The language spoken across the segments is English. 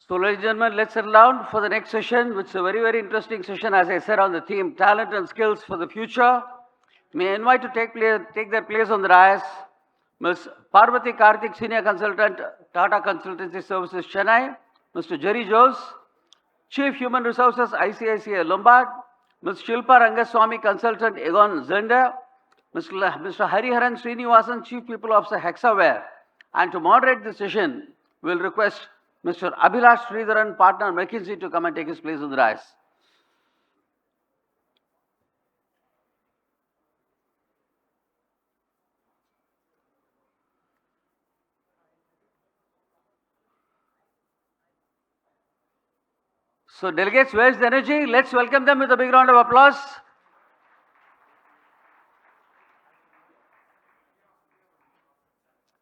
So, ladies and gentlemen, let's settle down for the next session, which is a very, very interesting session, as I said, on the theme talent and skills for the future. May I invite to take their place on the dais Ms. Parvati Karthik, Senior Consultant, Tata Consultancy Services, Chennai, Mr. Jerry Jose, Chief Human Resources, ICICI Lombard, Ms. Shilpa Rangaswamy, Consultant, Egon Zender, Mr. Hariharan Srinivasan, Chief People Officer, Hexaware. And to moderate the session, we'll request Mr. Abhilash Sridharan, Partner, McKinsey, to come and take his place on the dais. So, delegates, where's the energy? Let's welcome them with a big round of applause.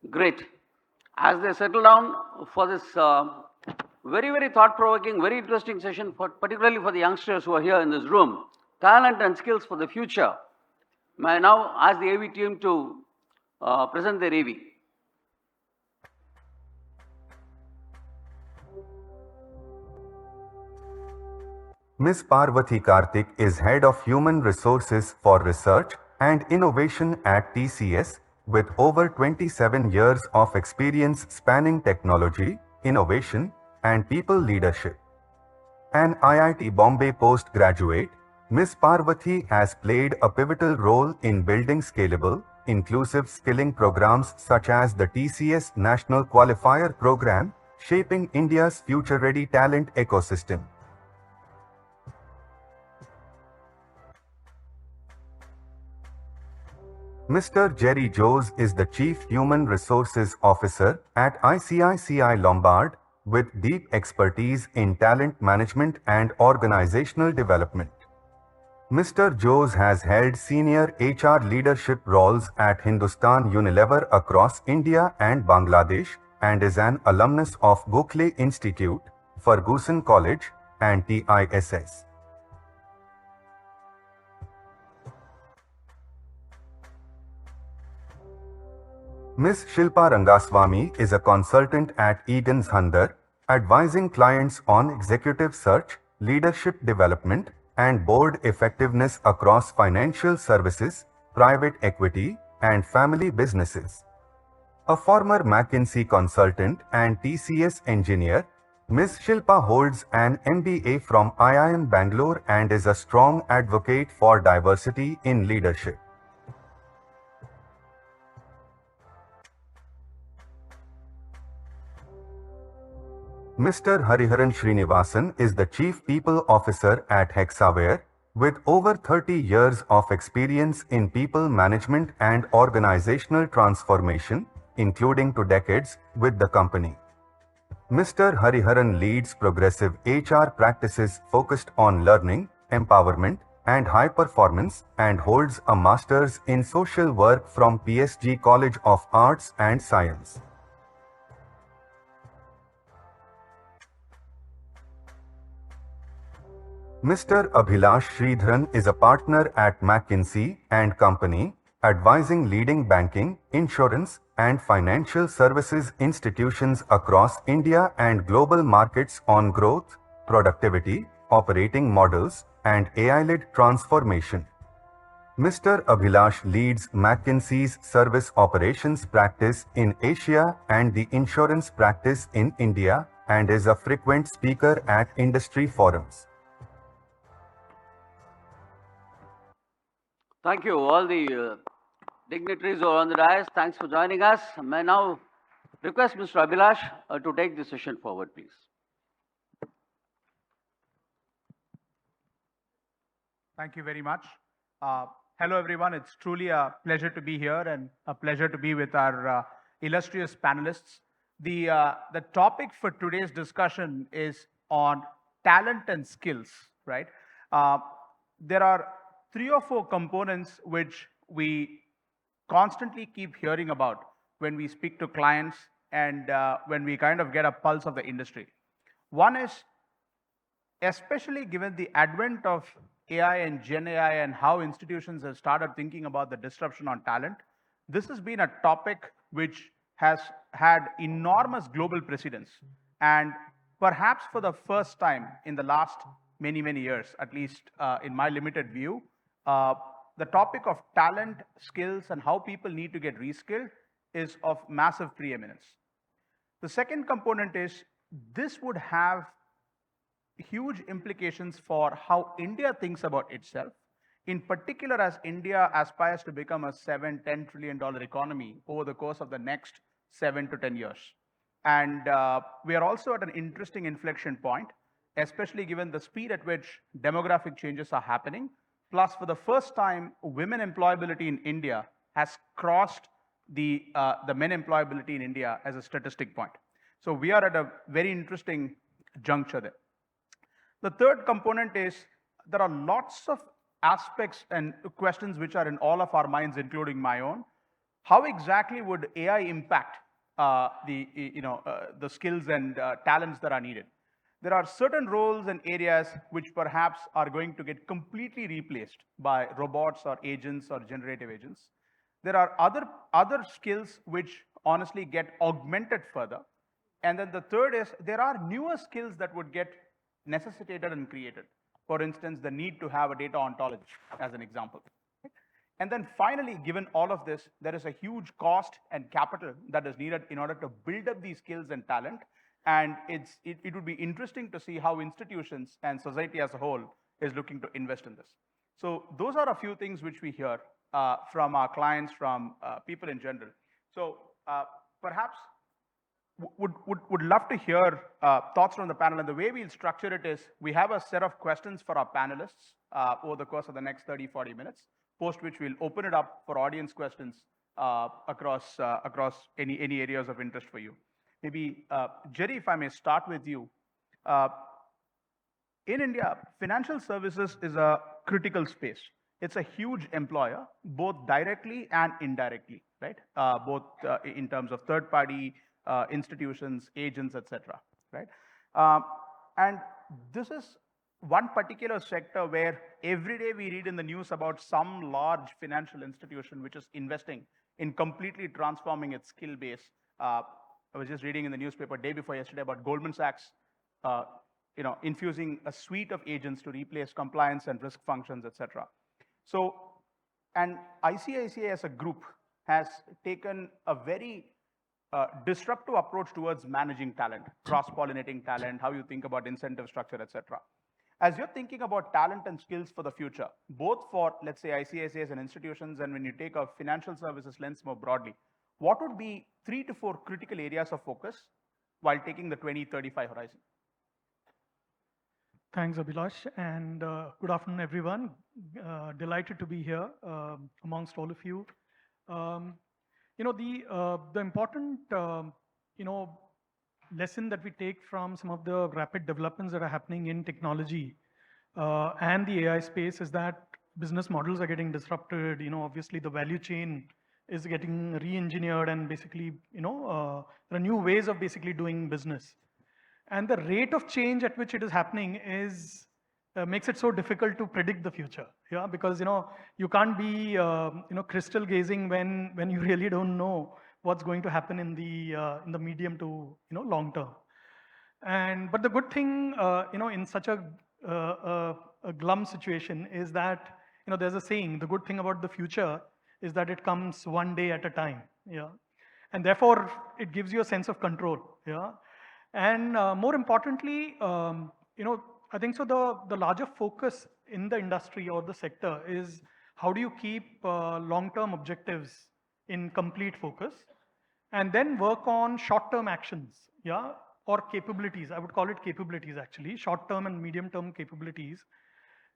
Great. As they settle down for this very, very thought-provoking, very interesting session, particularly for the youngsters who are here in this room, talent and skills for the future, may I now ask the AV team to present their AV. Ms. Parvati Karthik is Head of Human Resources for Research and Innovation at TCS, with over 27 years of experience spanning technology, innovation, and people leadership. An IIT Bombay postgraduate, Ms. Parvati has played a pivotal role in building scalable, inclusive skilling programs such as the TCS National Qualifier Program, shaping India's future-ready talent ecosystem. Mr. Jerry Jose is the Chief Human Resources Officer at ICICI Lombard, with deep expertise in talent management and organizational development. Mr. Jose has held senior HR leadership roles at Hindustan Unilever across India and Bangladesh, and is an alumnus of Gokhale Institute, Ferguson College, and TISS. Ms. Shilpa Rangaswamy is a consultant at Egan's Handar, advising clients on executive search, leadership development, and board effectiveness across financial services, private equity, and family businesses. A former McKinsey consultant and TCS engineer, Ms. Shilpa holds an MBA from IIM Bangalore and is a strong advocate for diversity in leadership. Mr. Hariharan Srinivasan is the Chief People Officer at Hexaware, with over 30 years of experience in people management and organizational transformation, including 2 decades with the company. Mr. Hariharan leads progressive HR practices focused on learning, empowerment, and high performance, and holds a master's in social work from PSG College of Arts and Science. Mr. Abhilash Sridharan is a partner at McKinsey and Company, advising leading banking, insurance, and financial services institutions across India and global markets on growth, productivity, operating models, and AI-led transformation. Mr. Abhilash leads McKinsey's service operations practice in Asia and the insurance practice in India, and is a frequent speaker at industry forums. Thank you, all the dignitaries who are on the dais. Thanks for joining us. May I now request Mr. Abhilash to take the session forward, please. Thank you very much. Hello, everyone. It's truly a pleasure to be here and a pleasure to be with our illustrious panelists. The topic for today's discussion is on talent and skills, right? There are 3 or 4 components which we constantly keep hearing about when we speak to clients and when we kind of get a pulse of the industry. One is, especially given the advent of AI and Gen AI and how institutions have started thinking about the disruption on talent, this has been a topic which has had enormous global precedence. And perhaps for the first time in the last many years, at least in my limited view, the topic of talent, skills, and how people need to get reskilled is of massive preeminence. The second component is this would have huge implications for how India thinks about itself, in particular as India aspires to become a $7-10 trillion economy over the course of the next 7 to 10 years. And we are also at an interesting inflection point, especially given the speed at which demographic changes are happening. Plus, for the first time, women employability in India has crossed the men employability in India as a statistic point. So we are at a very interesting juncture there. The third component is there are lots of aspects and questions which are in all of our minds, including my own. How exactly would AI impact the skills and talents that are needed? There are certain roles and areas which perhaps are going to get completely replaced by robots or agents or generative agents. There are other skills which honestly get augmented further. And then the third is there are newer skills that would get necessitated and created. For instance, the need to have a data ontology as an example. And then finally, given all of this, there is a huge cost and capital that is needed in order to build up these skills and talent. And it would be interesting to see how institutions and society as a whole is looking to invest in this. So those are a few things which we hear from our clients, from people in general. So perhaps would love to hear thoughts from the panel. And the way we'll structure it is we have a set of questions for our panelists over the course of the next 30-40 minutes, post which we'll open it up for audience questions across any areas of interest for you. Maybe, Jerry, if I may start with you. In India, financial services is a critical space. It's a huge employer, both directly and indirectly, right? Both in terms of third-party institutions, agents, etc. Right? And this is one particular sector where every day we read in the news about some large financial institution which is investing in completely transforming its skill base. I was just reading in the newspaper day before yesterday about Goldman Sachs, infusing a suite of agents to replace compliance and risk functions, etc. So, and ICICI as a group has taken a very disruptive approach towards managing talent, cross-pollinating talent, how you think about incentive structure, etc. As you're thinking about talent and skills for the future, both for, let's say, ICICIs and institutions, and when you take a financial services lens more broadly, what would be 3 to 4 critical areas of focus while taking the 2035 horizon? Thanks, Abhilash, and good afternoon, everyone. Delighted to be here amongst all of you. The important, lesson that we take from some of the rapid developments that are happening in technology and the AI space is that business models are getting disrupted. Obviously the value chain is getting re-engineered, and basically, there are new ways of basically doing business. And the rate of change at which it is happening is makes it so difficult to predict the future. Yeah, because you can't be crystal gazing when you really don't know what's going to happen in the medium to long term. But the good thing in such a glum situation is that there's a saying, the good thing about the future is that it comes one day at a time. Yeah, and therefore it gives you a sense of control. Yeah. And more importantly, I think so the larger focus in the industry or the sector is how do you keep long-term objectives in complete focus and then work on short-term actions, yeah, or capabilities. I would call it capabilities actually, short-term and medium-term capabilities,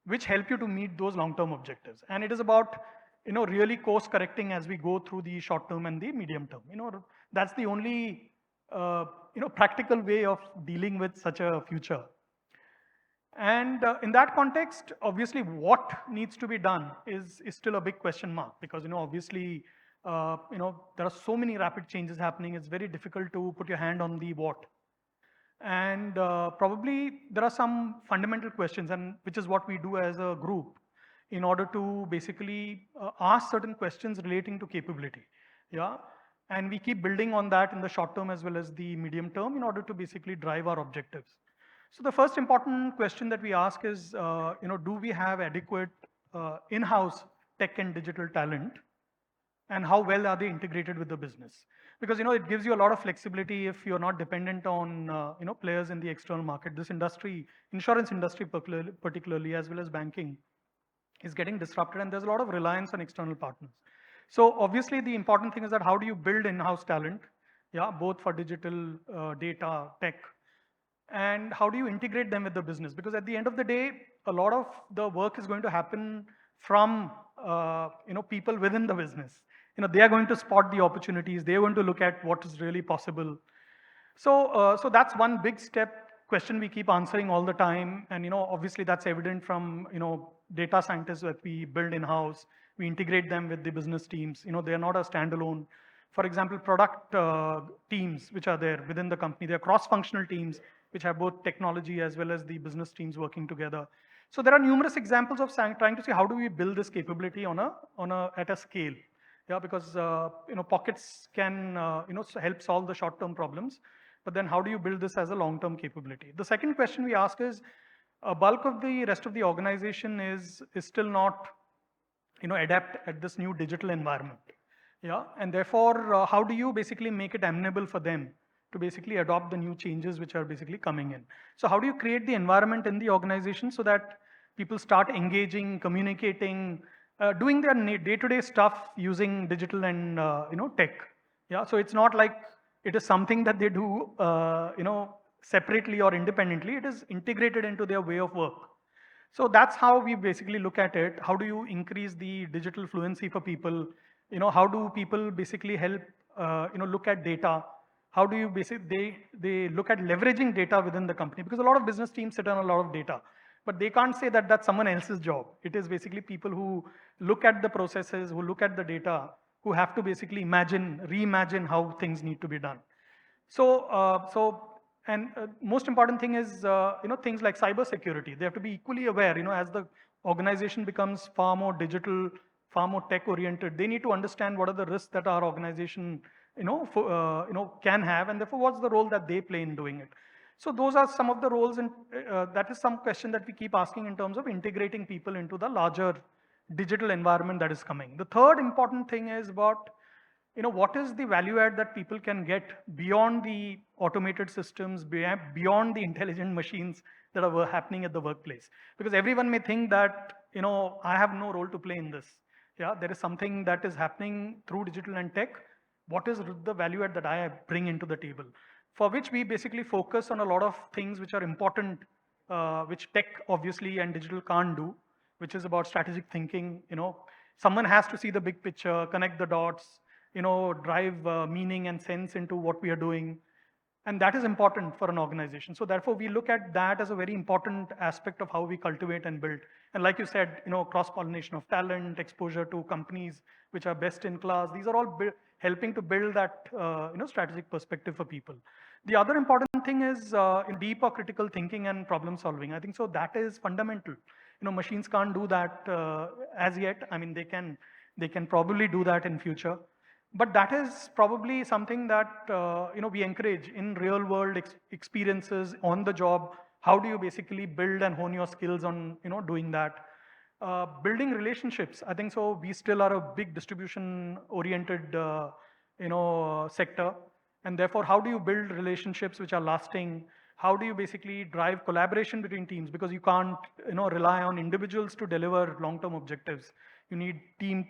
which help you to meet those long-term objectives. And it is about really course correcting as we go through the short-term and the medium-term. That's the only practical way of dealing with such a future. And in that context, obviously, what needs to be done is still a big question mark, because obviously, there are so many rapid changes happening. It's very difficult to put your hand on the what. And probably there are some fundamental questions, and which is what we do as a group in order to basically ask certain questions relating to capability. Yeah. And we keep building on that in the short term as well as the medium term in order to basically drive our objectives. So the first important question that we ask is, do we have adequate in-house tech and digital talent? And how well are they integrated with the business? Because it gives you a lot of flexibility if you're not dependent on players in the external market. This industry, insurance industry particularly, as well as banking, is getting disrupted, and there's a lot of reliance on external partners. So obviously the important thing is that how do you build in-house talent, yeah, both for digital, data, tech, and how do you integrate them with the business? Because at the end of the day, a lot of the work is going to happen from people within the business. They are going to spot the opportunities. They are going to look at what is really possible. So that's one big question we keep answering all the time. And obviously that's evident from data scientists that we build in-house. We integrate them with the business teams. They are not a standalone. For example, product teams which are there within the company, they are cross-functional teams which have both technology as well as the business teams working together. So there are numerous examples of trying to see how do we build this capability at a scale. Yeah, because pockets can help solve the short-term problems, but then how do you build this as a long-term capability? The second question we ask is, a bulk of the rest of the organization is still not adapt at this new digital environment. Yeah, and therefore, how do you basically make it amenable for them to basically adopt the new changes which are basically coming in? So how do you create the environment in the organization so that people start engaging, communicating, doing their day-to-day stuff using digital and tech? Yeah, so it's not like it is something that they do separately or independently. It is integrated into their way of work. So that's how we basically look at it. How do you increase the digital fluency for people? How do people basically help look at data? How do you basically they look at leveraging data within the company? Because a lot of business teams sit on a lot of data, but they can't say that that's someone else's job. It is basically people who look at the processes, who look at the data, who have to basically reimagine how things need to be done. Most important thing is things like cyber security. They have to be equally aware. As the organization becomes far more digital, far more tech oriented, they need to understand what are the risks that our organization can have, and therefore what's the role that they play in doing it. So those are some of the roles, and that is some question that we keep asking in terms of integrating people into the larger digital environment that is coming. The third important thing is about what is the value add that people can get beyond the automated systems, beyond the intelligent machines that are happening at the workplace. Because everyone may think that, I have no role to play in this. Yeah, there is something that is happening through digital and tech. What is the value add that I bring into the table? For which we basically focus on a lot of things which are important, which tech obviously and digital can't do, which is about strategic thinking. Someone has to see the big picture, connect the dots, drive meaning and sense into what we are doing. And that is important for an organization. So therefore, we look at that as a very important aspect of how we cultivate and build. And like you said, cross-pollination of talent, exposure to companies which are best in class. These are all helping to build that strategic perspective for people. The other important thing is deeper critical thinking and problem solving. I think so that is fundamental. Machines can't do that as yet. I mean, they can probably do that in future. But that is probably something that we encourage in real world experiences on the job. How do you basically build and hone your skills on doing that? Building relationships. I think so. We still are a big distribution oriented sector, and therefore, how do you build relationships which are lasting? How do you basically drive collaboration between teams? Because you can't rely on individuals to deliver long-term objectives. You need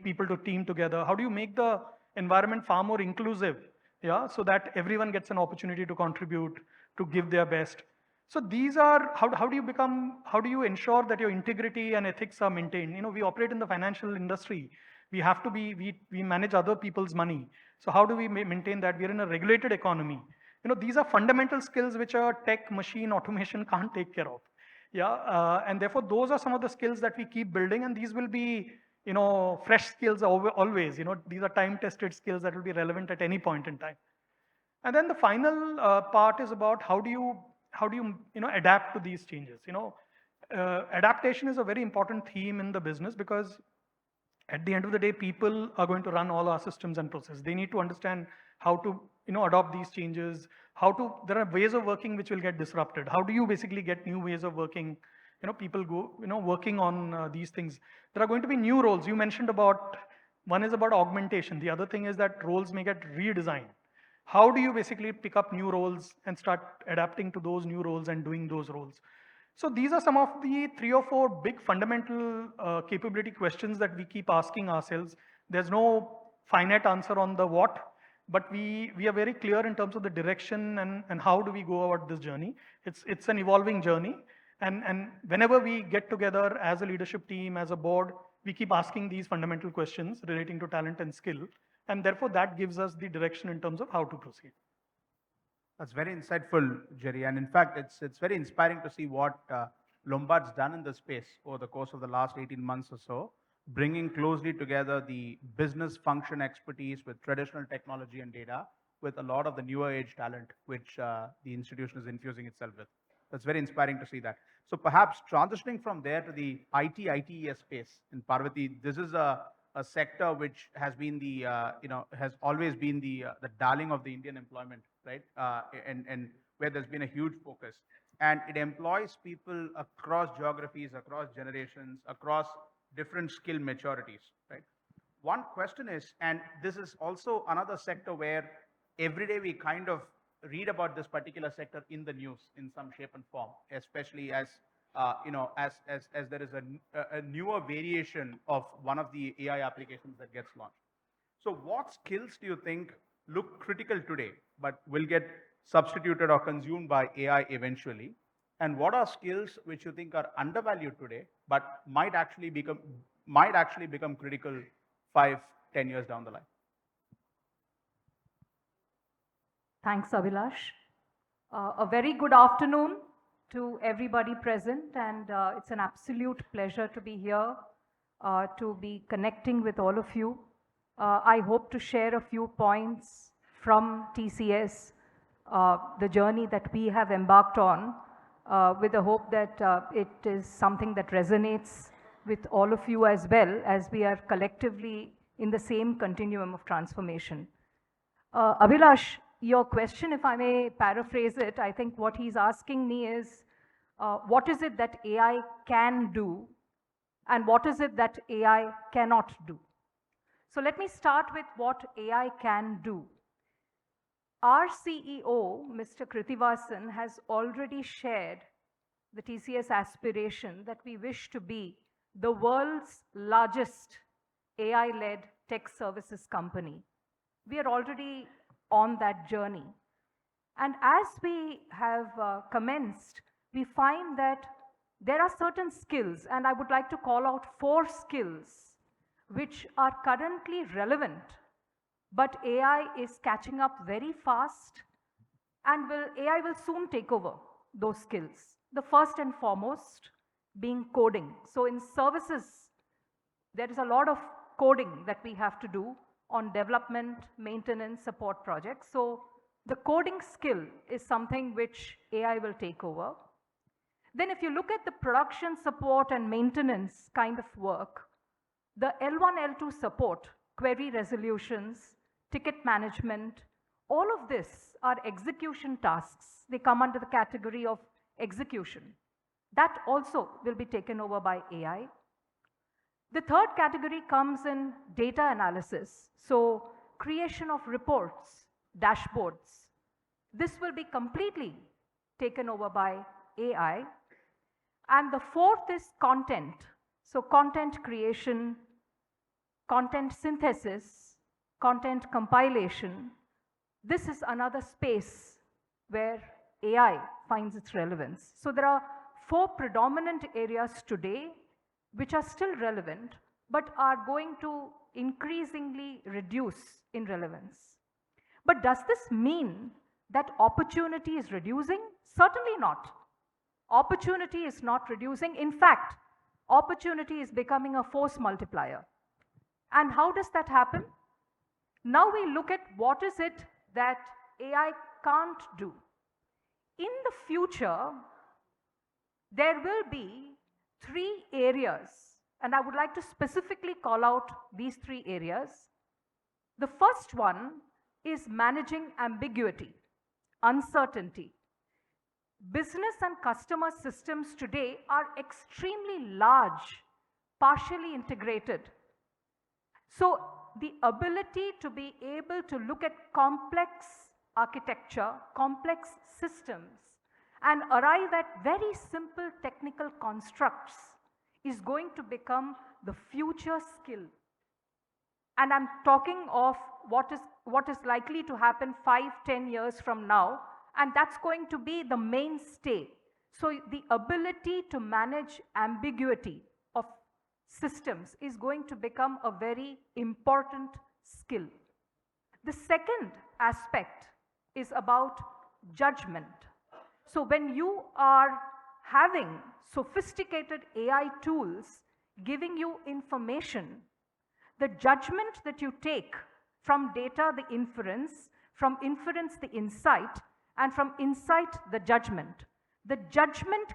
people to team together. How do you make the environment far more inclusive, yeah, so that everyone gets an opportunity to contribute, to give their best? So these are how do you ensure that your integrity and ethics are maintained? We operate in the financial industry. We have to be, we manage other people's money. So how do we maintain that? We are in a regulated economy. These are fundamental skills which a tech, machine, automation can't take care of. Yeah, and therefore those are some of the skills that we keep building, and these will be fresh skills always. These are time-tested skills that will be relevant at any point in time. And then the final part is about how do you adapt to these changes. Adaptation is a very important theme in the business, because At the end of the day, people are going to run all our systems and processes. They need to understand how to, adopt these changes, there are ways of working which will get disrupted. How do you basically get new ways of working? People go, working on these things. There are going to be new roles. You mentioned about, one is about augmentation. The other thing is that roles may get redesigned. How do you basically pick up new roles and start adapting to those new roles and doing those roles? So these are some of the 3 or 4 big fundamental capability questions that we keep asking ourselves. There's no finite answer on the what, but we are very clear in terms of the direction and how do we go about this journey. It's an evolving journey. And whenever we get together as a leadership team, as a board, we keep asking these fundamental questions relating to talent and skill. And therefore that gives us the direction in terms of how to proceed. That's very insightful, Jerry. And in fact, it's very inspiring to see what Lombard's done in this space over the course of the last 18 months or so, bringing closely together the business function expertise with traditional technology and data with a lot of the newer age talent, which the institution is infusing itself with. That's very inspiring to see that. So perhaps transitioning from there to the ITES space in Parvati, this is a sector which has been the, has always been the darling of the Indian employment, right? And where there's been a huge focus. And it employs people across geographies, across generations, across different skill maturities, right? One question is, and this is also another sector where every day we kind of read about this particular sector in the news in some shape and form, especially as as there is a newer variation of one of the AI applications that gets launched. So what skills do you think look critical today, but will get substituted or consumed by AI eventually? And what are skills which you think are undervalued today, but might actually become critical 5, 10 years down the line? Thanks, Abhilash. A very good afternoon to everybody present, and it's an absolute pleasure to be here, to be connecting with all of you. I hope to share a few points from TCS, the journey that we have embarked on, with the hope that it is something that resonates with all of you as well, as we are collectively in the same continuum of transformation. Abhilash, your question, if I may paraphrase it, I think what he's asking me is, what is it that AI can do and what is it that AI cannot do? So let me start with what AI can do. Our CEO, Mr. Krithivasan, has already shared the TCS aspiration that we wish to be the world's largest AI-led tech services company. We are already on that journey. And as we have commenced, we find that there are certain skills, and I would like to call out 4 skills which are currently relevant, but AI is catching up very fast, and AI will soon take over those skills. The first and foremost being coding. So in services, there is a lot of coding that we have to do on development, maintenance, support projects. So the coding skill is something which AI will take over. Then if you look at the production support and maintenance kind of work, the L1, L2 support, query resolutions, ticket management, all of this are execution tasks. They come under the category of execution. That also will be taken over by AI. The third category comes in data analysis. So creation of reports, dashboards. This will be completely taken over by AI. And the fourth is content. So content creation, content synthesis, content compilation. This is another space where AI finds its relevance. So there are 4 predominant areas today which are still relevant, but are going to increasingly reduce in relevance. But does this mean that opportunity is reducing? Certainly not. Opportunity is not reducing. In fact, opportunity is becoming a force multiplier. And how does that happen? Now we look at what is it that AI can't do. In the future, there will be 3 areas, And I would like to specifically call out these three areas. The first one is managing ambiguity, uncertainty. Business and customer systems today are extremely large, partially integrated. So the ability to be able to look at complex architecture, complex systems, and arrive at very simple technical constructs is going to become the future skill. And I'm talking of what is likely to happen 5, 10 years from now, and that's going to be the mainstay. So the ability to manage ambiguity of systems is going to become a very important skill. The second aspect is about judgment. So when you are having sophisticated AI tools giving you information, the judgment that you take from data, the inference, from inference, the insight, and from insight, the judgment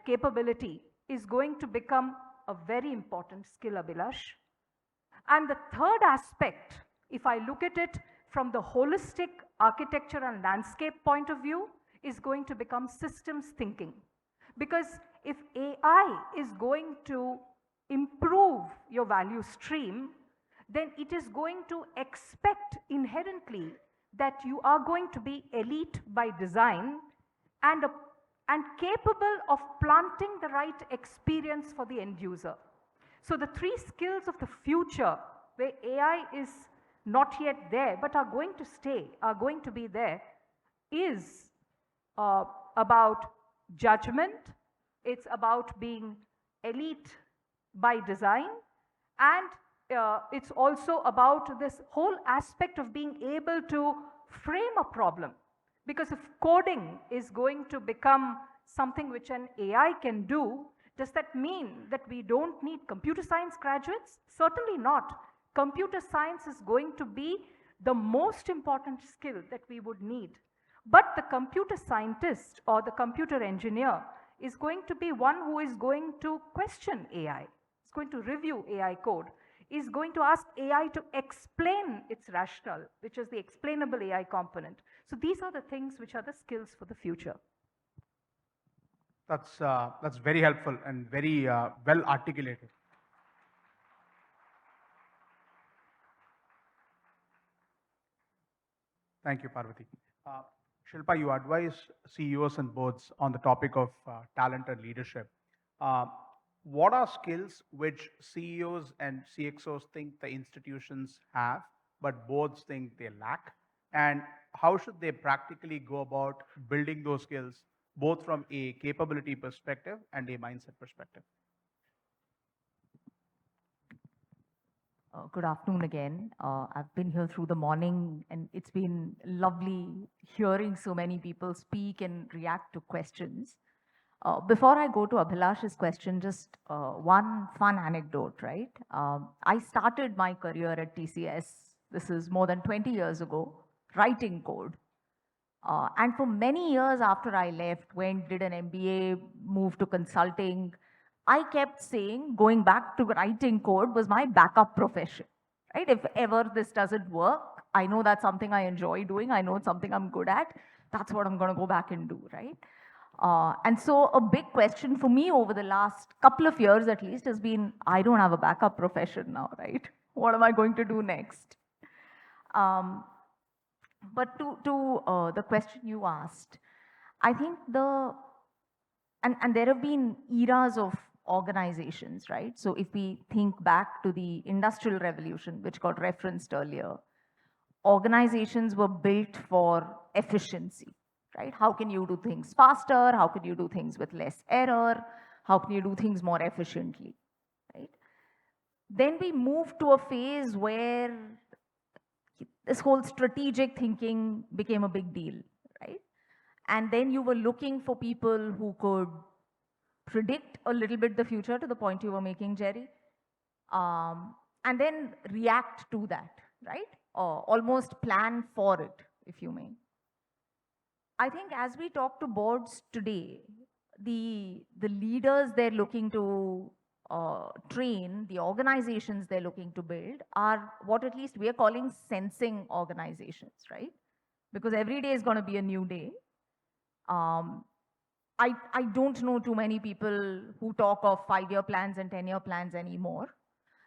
capability is going to become a very important skill, Abhilash. And the third aspect, if I look at it from the holistic architecture and landscape point of view, is going to become systems thinking. Because if AI is going to improve your value stream, then it is going to expect inherently that you are going to be elite by design and capable of planting the right experience for the end user. So the three skills of the future, where AI is not yet there but are going to stay, are going to be there, is about judgment, it's about being elite by design, and it's also about this whole aspect of being able to frame a problem. Because if coding is going to become something which an AI can do, does that mean that we don't need computer science graduates? Certainly not. Computer science is going to be the most important skill that we would need. But the computer scientist or the computer engineer is going to be one who is going to question AI, is going to review AI code, is going to ask AI to explain its rationale, which is the explainable AI component. So these are the things which are the skills for the future. That's very helpful and very well articulated. Thank you, Parvati. Shilpa, you advise CEOs and boards on the topic of talent and leadership. What are skills which CEOs and CXOs think the institutions have, but boards think they lack? And how should they practically go about building those skills, both from a capability perspective and a mindset perspective? Good afternoon again. I've been here through the morning, and it's been lovely hearing so many people speak and react to questions. Before I go to Abhilash's question, just one fun anecdote, right? I started my career at TCS, this is more than 20 years ago, writing code. And for many years after I left, did an MBA, moved to consulting, I kept saying going back to writing code was my backup profession, right? If ever this doesn't work, I know that's something I enjoy doing. I know it's something I'm good at. That's what I'm going to go back and do, right? And so a big question for me over the last couple of years at least has been, I don't have a backup profession now, right? What am I going to do next? But to the question you asked, I think and there have been eras of organizations, right? So if we think back to the Industrial Revolution, which got referenced earlier, organizations were built for efficiency, right? How can you do things faster? How can you do things with less error? How can you do things more efficiently, right? Then we moved to a phase where this whole strategic thinking became a big deal, right? And then you were looking for people who could predict a little bit the future, to the point you were making, Jerry, and then react to that, right? Or almost plan for it, if you may. I think as we talk to boards today, the leaders they're looking to train, the organizations they're looking to build are what at least we are calling sensing organizations, right? Because every day is going to be a new day. I don't know too many people who talk of 5-year plans and 10-year plans anymore.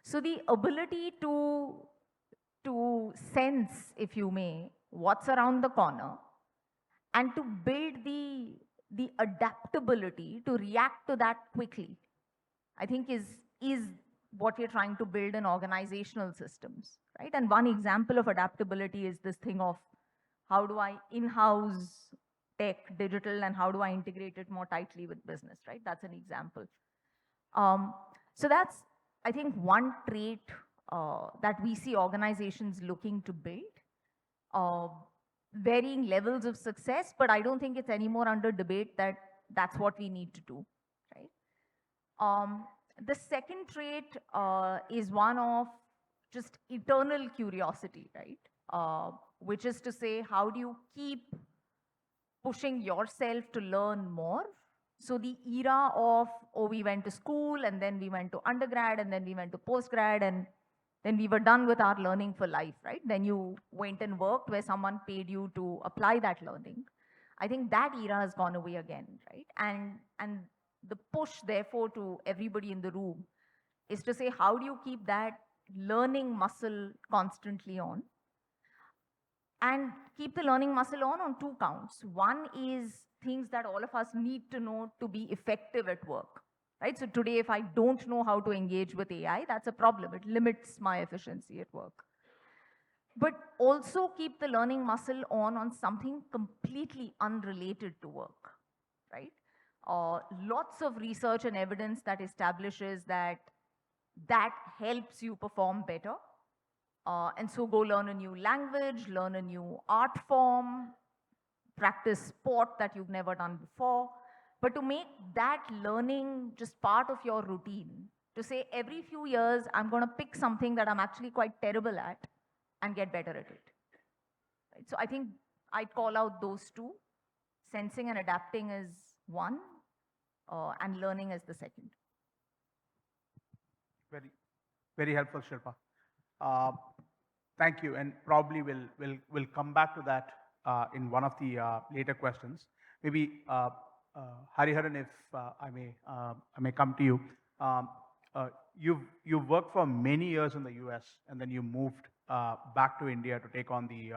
So the ability to sense, if you may, what's around the corner and to build the adaptability to react to that quickly, I think is what we're trying to build in organizational systems, right? And one example of adaptability is this thing of how do I in-house tech, digital, and how do I integrate it more tightly with business, right? That's an example. So that's, I think, one trait that we see organizations looking to build. Varying levels of success, but I don't think it's anymore under debate that that's what we need to do, right? The second trait is one of just eternal curiosity, right? Which is to say, how do you keep pushing yourself to learn more? So the era of, oh, we went to school and then we went to undergrad and then we went to postgrad and then we were done with our learning for life, right? Then you went and worked where someone paid you to apply that learning. I think that era has gone away again, right? And the push, therefore, to everybody in the room is to say, how do you keep that learning muscle constantly on? And keep the learning muscle on two counts. One is things that all of us need to know to be effective at work, right? So today, if I don't know how to engage with AI, that's a problem. It limits my efficiency at work. But also keep the learning muscle on something completely unrelated to work, right? Lots of research and evidence that establishes that helps you perform better. And so go learn a new language, learn a new art form, practice sport that you've never done before. But to make that learning just part of your routine, to say every few years, I'm going to pick something that I'm actually quite terrible at and get better at it. Right? So I think I'd call out those two. Sensing and adapting is one, and learning is the second. Very, very helpful, Shilpa. Thank you, and probably we'll come back to that in one of the later questions. Maybe Hariharan, if I may come to you. You've worked for many years in the US, and then you moved back to India to take on the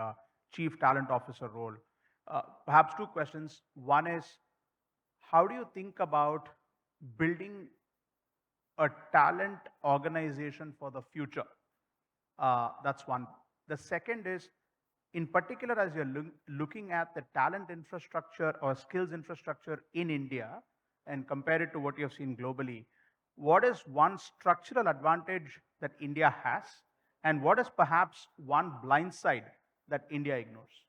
Chief Talent Officer role. Perhaps two questions. One is, how do you think about building a talent organization for the future? That's one. The second is, in particular, as you're looking at the talent infrastructure or skills infrastructure in India and compare it to what you have seen globally, what is one structural advantage that India has, and what is perhaps one blind side that India ignores?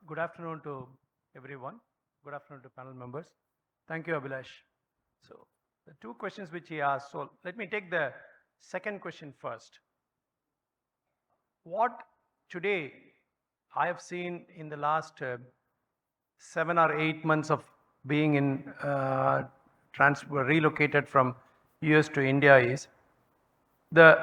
Good afternoon to everyone. Good afternoon to panel members. Thank you, Abhilash. So the two questions which he asked, so let me take the second question first. What today I have seen in the last 7 or 8 months of being in relocated from US to India is the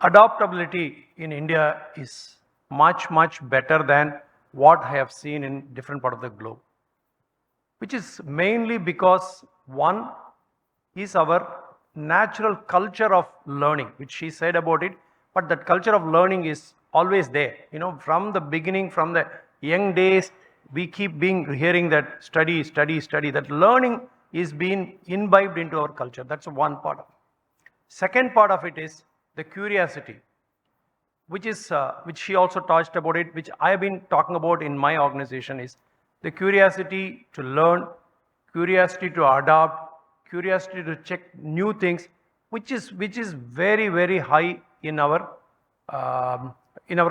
adaptability in India is much, much better than what I have seen in different part of the globe, which is mainly because one is our natural culture of learning, which she said about it, but that culture of learning is always there. You know, from the beginning, from the young days, we keep hearing that study, study, study. That learning is being imbibed into our culture. That's one part of it. Second part of it is the curiosity, which she also touched about it, which I have been talking about in my organization, is the curiosity to learn, curiosity to adapt, curiosity to check new things, which is very, very high in our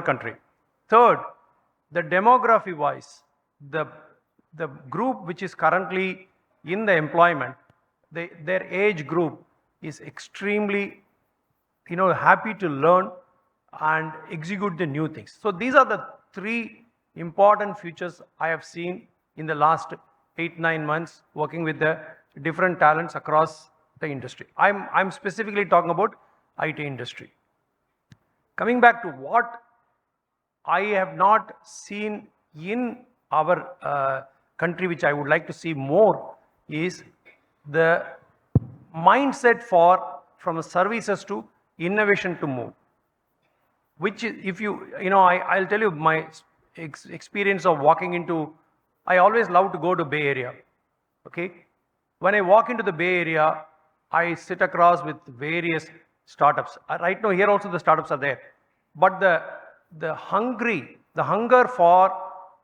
country. Third, the demography wise, the group which is currently in the employment, their age group is extremely, happy to learn and execute the new things. So these are the three important features I have seen in the last 8-9 months working with the different talents across the industry. I'm specifically talking about IT industry. Coming back to what I have not seen in our country, which I would like to see more, is the mindset from services to innovation to move. Which if I'll tell you my experience of walking into, I always love to go to Bay Area. Okay. When I walk into the Bay Area, I sit across with various startups. Right now here also the startups are there. But the hunger for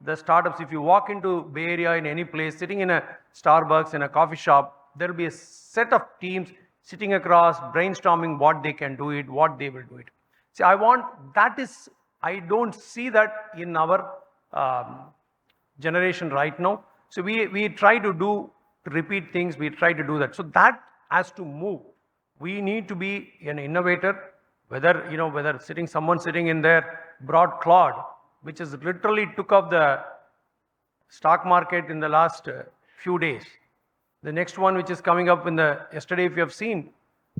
the startups, if you walk into Bay Area in any place, sitting in a Starbucks, in a coffee shop, there will be a set of teams sitting across, brainstorming what they can do it, what they will do it. See, I don't see that in our generation right now. So we try to repeat things, we try to do that. So that has to move. We need to be an innovator, whether someone sitting in their broad cloud, which has literally took off the stock market in the last few days. The next one, which is coming up yesterday, if you have seen,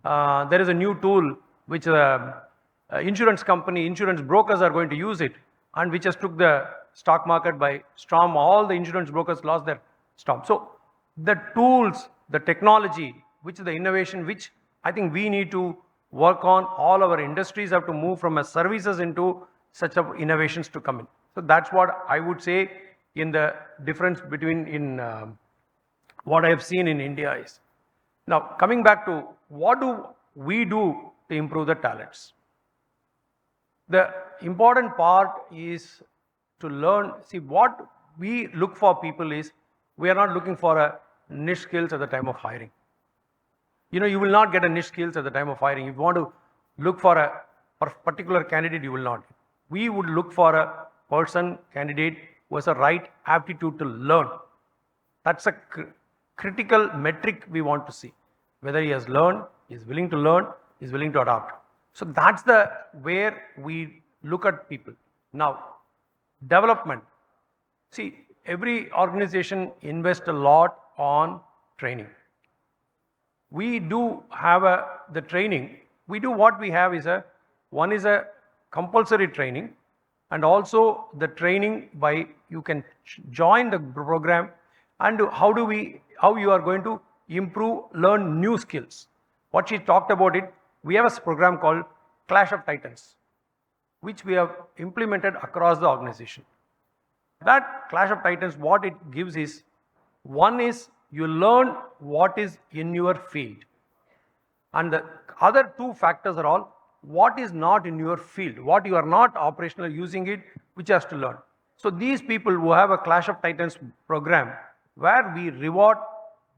there is a new tool which insurance brokers are going to use it, and which has took the stock market by storm. All the insurance brokers lost their storm. So the tools, the technology, which is the innovation, which I think we need to work on. All our industries have to move from services into such innovations to come in. So that's what I would say in the difference between what I have seen in India is. Now coming back to what do we do to improve the talents? The important part is to learn. See, what we look for people is, we are not looking for a niche skills at the time of hiring. You will not get a niche skills at the time of hiring. If you want to look for a particular candidate, you will not. We would look for a candidate who has a right aptitude to learn. That's a critical metric we want to see. Whether he has learned, is willing to learn, is willing to adapt. So that's where we look at people. Now, development. See, every organization invests a lot on training. We do have the training. We do what we have is one is a compulsory training, and also the training by you can join the program, and how you are going to learn new skills. What she talked about it, we have a program called Clash of Titans, which we have implemented across the organization. That Clash of Titans, what it gives is, one is you learn what is in your field, and the other two factors are all what is not in your field, what you are not operational using it, which has to learn. So these people who have a Clash of Titans program, where we reward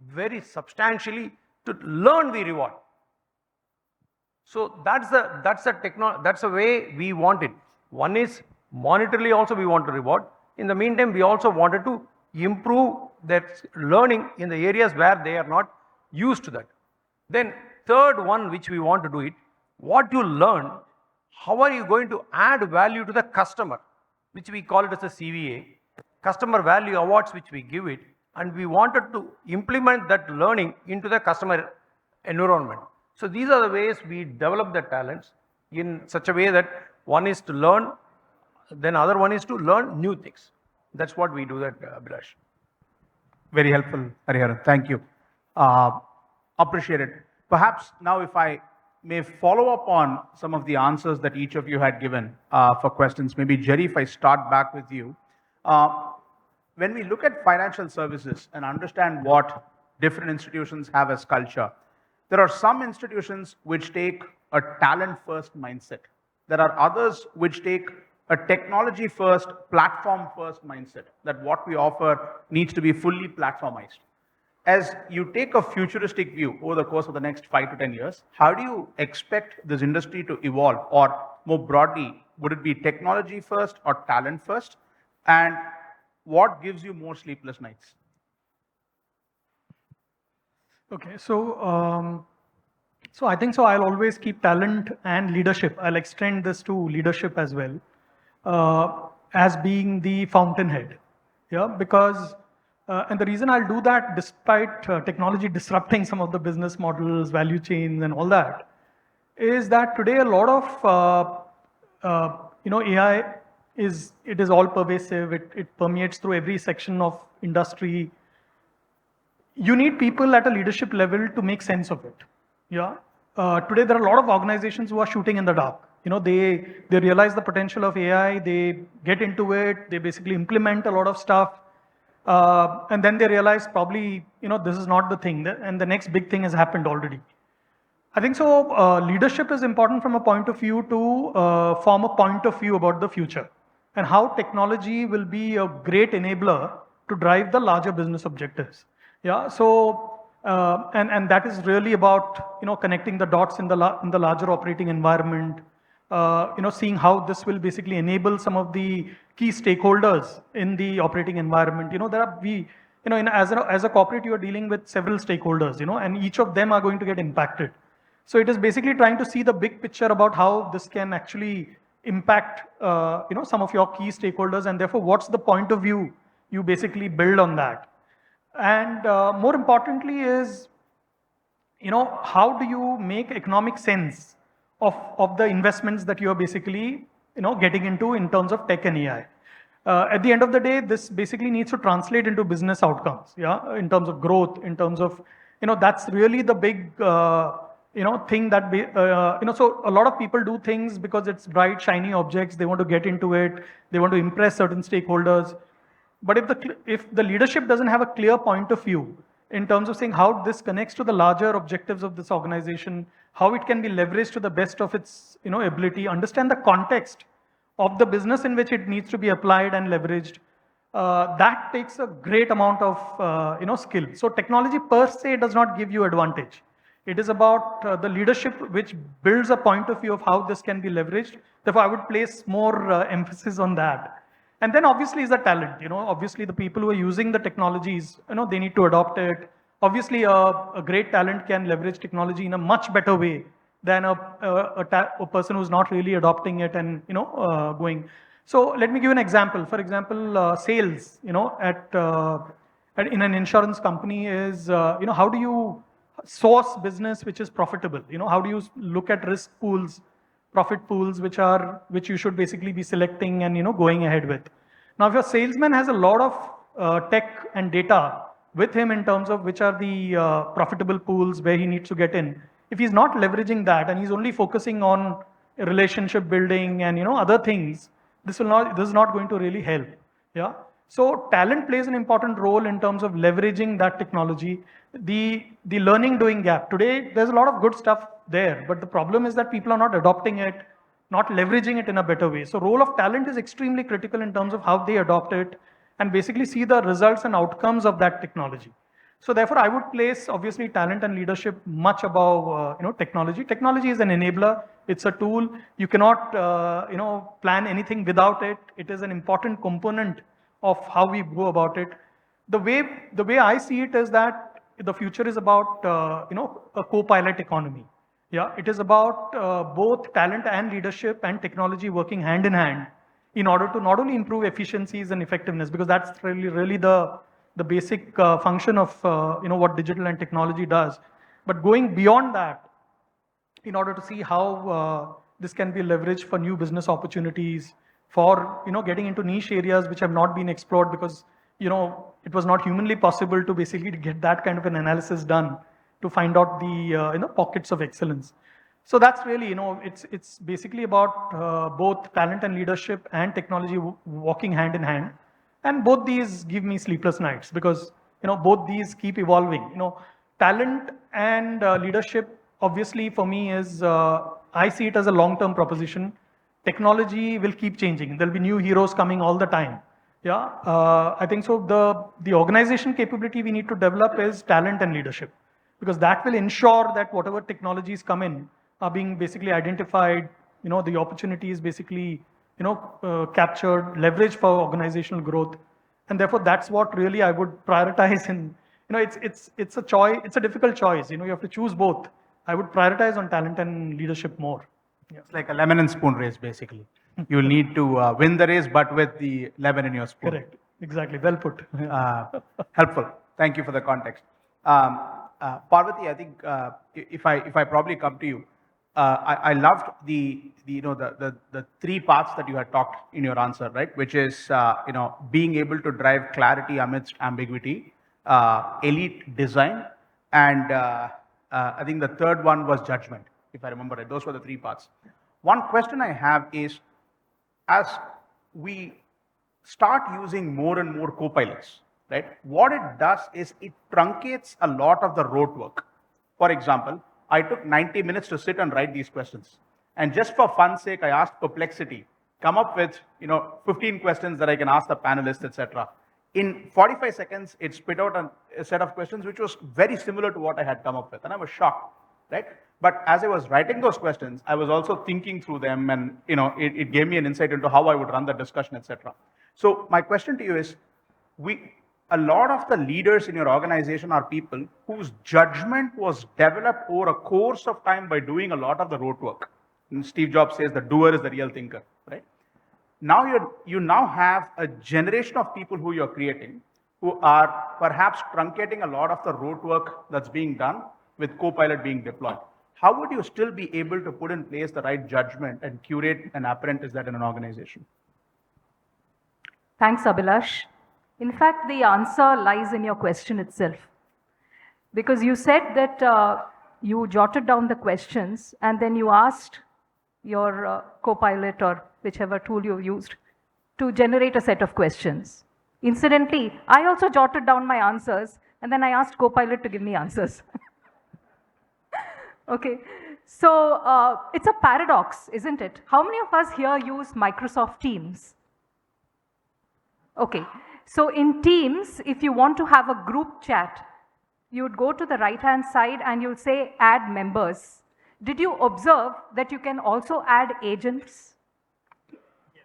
very substantially, to learn we reward. So that's the way we want it. One is monetarily also we want to reward. In the meantime, we also wanted to improve their learning in the areas where they are not used to that. Then third one, which we want to do it, what you learn, how are you going to add value to the customer, which we call it as a CVA, customer value awards, which we give it, and we wanted to implement that learning into the customer environment. So these are the ways we develop the talents in such a way that one is to learn, then other one is to learn new things. That's what we do that, Abhilash. Very helpful, Hariharan. Thank you. Appreciate it. Perhaps now, if I may follow up on some of the answers that each of you had given for questions. Maybe Jerry, if I start back with you. When we look at financial services and understand what different institutions have as culture, there are some institutions which take a talent-first mindset. There are others which take a technology-first, platform-first mindset, that what we offer needs to be fully platformized. As you take a futuristic view over the course of the next 5 to 10 years, how do you expect this industry to evolve? Or more broadly, would it be technology first or talent first? And what gives you more sleepless nights? Okay, so I think so. I'll always keep talent and leadership. I'll extend this to leadership as well, as being the fountainhead. Yeah, because And the reason I'll do that, despite technology disrupting some of the business models, value chains, and all that, is that today a lot of AI is all pervasive. It permeates through every section of industry. You need people at a leadership level to make sense of it. Yeah. Today there are a lot of organizations who are shooting in the dark. They realize the potential of AI. They get into it. They basically implement a lot of stuff. And then they realize probably, this is not the thing, and the next big thing has happened already. I think so. Leadership is important from a point of view to form a point of view about the future and how technology will be a great enabler to drive the larger business objectives. Yeah. So, and that is really about connecting the dots in the larger operating environment. Seeing how this will basically enable some of the key stakeholders in the operating environment. As a corporate, you are dealing with several stakeholders, and each of them are going to get impacted. So it is basically trying to see the big picture about how this can actually impact, some of your key stakeholders, and therefore, what's the point of view you basically build on that. And more importantly is, how do you make economic sense of the investments that you are basically, getting into in terms of tech and AI. At the end of the day, this basically needs to translate into business outcomes, yeah, in terms of growth, in terms of, that's really the big, thing that, so a lot of people do things because it's bright, shiny objects. They want to get into it. They want to impress certain stakeholders. But if the leadership doesn't have a clear point of view in terms of saying how this connects to the larger objectives of this organization, how it can be leveraged to the best of its ability, understand the context of the business in which it needs to be applied and leveraged, that takes a great amount of skill. So technology per se does not give you advantage. It is about the leadership which builds a point of view of how this can be leveraged. Therefore, I would place more emphasis on that. And then obviously is the talent. Obviously the people who are using the technologies, they need to adopt it. Obviously, a great talent can leverage technology in a much better way than a person who's not really adopting it and going. So let me give an example. For example, sales, in an insurance company is how do you source business which is profitable? How do you look at risk pools, profit pools, which you should basically be selecting and going ahead with. Now, if your salesman has a lot of tech and data with him in terms of which are the profitable pools where he needs to get in, if he's not leveraging that and he's only focusing on relationship building and other things, this is not going to really help. Yeah. So talent plays an important role in terms of leveraging that technology. The learning doing gap. Today, there's a lot of good stuff there, but the problem is that people are not adopting it, not leveraging it in a better way. So role of talent is extremely critical in terms of how they adopt it and basically see the results and outcomes of that technology. So therefore, I would place obviously talent and leadership much above technology. Technology is an enabler. It's a tool. You cannot plan anything without it. It is an important component of how we go about it. The way I see it is that the future is about a co-pilot economy. Yeah, it is about both talent and leadership and technology working hand in hand in order to not only improve efficiencies and effectiveness, because that's really the basic function of what digital and technology does, but going beyond that in order to see how this can be leveraged for new business opportunities, for getting into niche areas which have not been explored because it was not humanly possible to basically get that kind of an analysis done to find out the pockets of excellence. So that's really it's basically about both talent and leadership and technology walking hand in hand, and both these give me sleepless nights because both these keep evolving. Talent and leadership obviously for me is I see it as a long-term proposition. Technology will keep changing. There'll be new heroes coming all the time. Yeah, I think so. The organization capability we need to develop is talent and leadership, because that will ensure that whatever technologies come in are being basically identified. The opportunities basically captured, leveraged for organizational growth, and therefore that's what really I would prioritize. And it's a choice. It's a difficult choice. You have to choose both. I would prioritize on talent and leadership more. Yeah. It's like a lemon and spoon race, basically. You'll need to win the race, but with the lemon in your spoon. Correct. Exactly, well put. Helpful. Thank you for the context. Parvati, I think if I probably come to you, I loved the three parts that you had talked in your answer, right? Which is being able to drive clarity amidst ambiguity, elite design, and I think the third one was judgment, if I remember right. Those were the three parts. One question I have is, as we start using more and more co-pilots, right? What it does is it truncates a lot of the rote work. For example, I took 90 minutes to sit and write these questions. And just for fun's sake, I asked Perplexity, come up with 15 questions that I can ask the panelists, etc. In 45 seconds, it spit out a set of questions which was very similar to what I had come up with. And I was shocked, right? But as I was writing those questions, I was also thinking through them, and it gave me an insight into how I would run the discussion, etc. So my question to you is, a lot of the leaders in your organization are people whose judgment was developed over a course of time by doing a lot of the rote work. And Steve Jobs says the doer is the real thinker, right? Now you now have a generation of people who you're creating who are perhaps truncating a lot of the rote work that's being done with Copilot being deployed. How would you still be able to put in place the right judgment and curate and apprentice that in an organization? Thanks, Abhilash. In fact, the answer lies in your question itself. Because you said that you jotted down the questions and then you asked your Copilot or whichever tool you used to generate a set of questions. Incidentally, I also jotted down my answers and then I asked Copilot to give me answers. Okay, so it's a paradox, isn't it? How many of us here use Microsoft Teams? Okay, so in Teams, if you want to have a group chat, you would go to the right-hand side and you'll say add members. Did you observe that you can also add agents?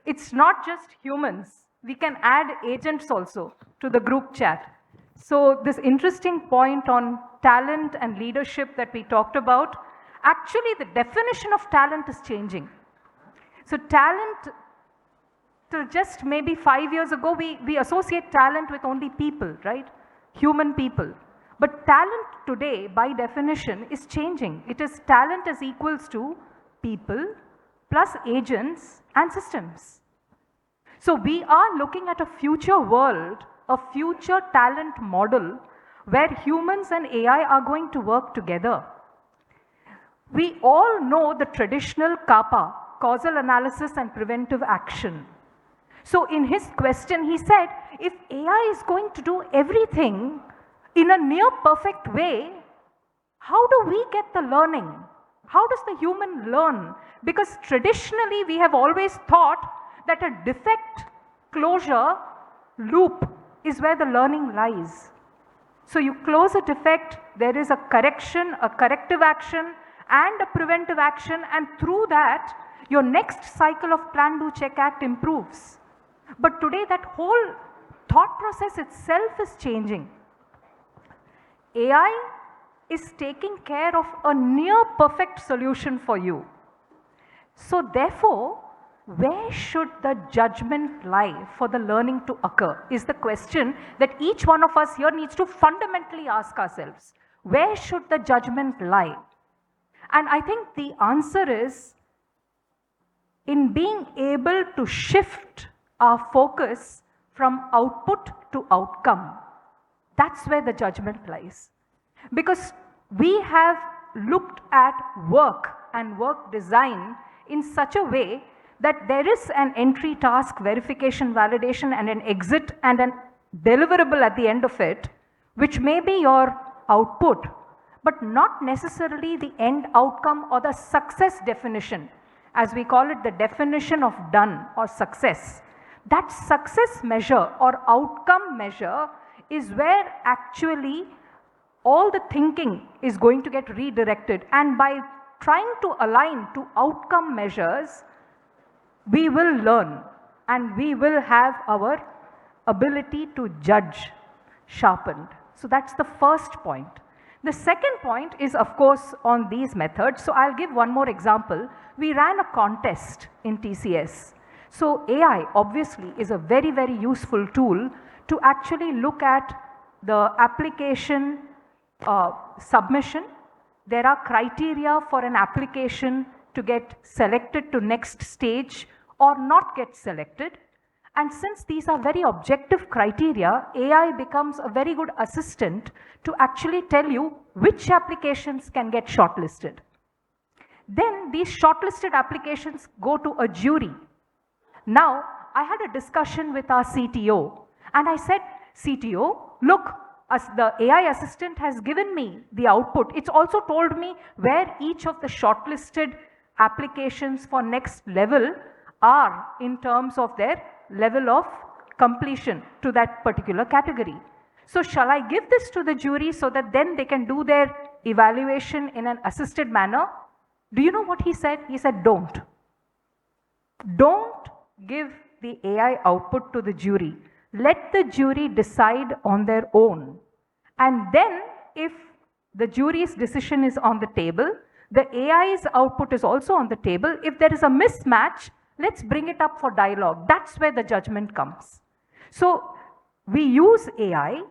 It's not just humans. We can add agents also to the group chat. So this interesting point on talent and leadership that we talked about, actually the definition of talent is changing. So talent, till just maybe 5 years ago, we associate talent with only people, right? Human people. But talent today, by definition, is changing. It is talent is equals to people plus agents and systems. So we are looking at a future world, a future talent model where humans and AI are going to work together. We all know the traditional CAPA, causal analysis and preventive action. So in his question, he said, if AI is going to do everything in a near perfect way, how do we get the learning? How does the human learn? Because traditionally, we have always thought that a defect closure loop is where the learning lies. So you close a defect, there is a correction, a corrective action, and a preventive action, and through that, your next cycle of plan, do, check, act improves. But today, that whole thought process itself is changing. AI is taking care of a near perfect solution for you. So therefore, where should the judgment lie for the learning to occur is the question that each one of us here needs to fundamentally ask ourselves. Where should the judgment lie? And I think the answer is in being able to shift our focus from output to outcome. That's where the judgment lies. Because we have looked at work and work design in such a way that there is an entry, task, verification, validation, and an exit and an deliverable at the end of it, which may be your output, but not necessarily the end outcome or the success definition, as we call it, the definition of done or success. That success measure or outcome measure is where actually all the thinking is going to get redirected. And by trying to align to outcome measures, we will learn and we will have our ability to judge sharpened. So that's the first point. The second point is, of course, on these methods. So I'll give one more example. We ran a contest in TCS. So AI obviously is a very, very useful tool to actually look at the application submission. There are criteria for an application to get selected to next stage or not get selected. And since these are very objective criteria, AI becomes a very good assistant to actually tell you which applications can get shortlisted. Then these shortlisted applications go to a jury. Now, I had a discussion with our CTO and I said, CTO, look, as the AI assistant has given me the output. It's also told me where each of the shortlisted applications for next level are in terms of their level of completion to that particular category. So shall I give this to the jury so that then they can do their evaluation in an assisted manner? Do you know what he said? He said, don't. Don't give the AI output to the jury. Let the jury decide on their own. And then if the jury's decision is on the table, the AI's output is also on the table. If there is a mismatch, let's bring it up for dialogue. That's where the judgment comes. So we use AI,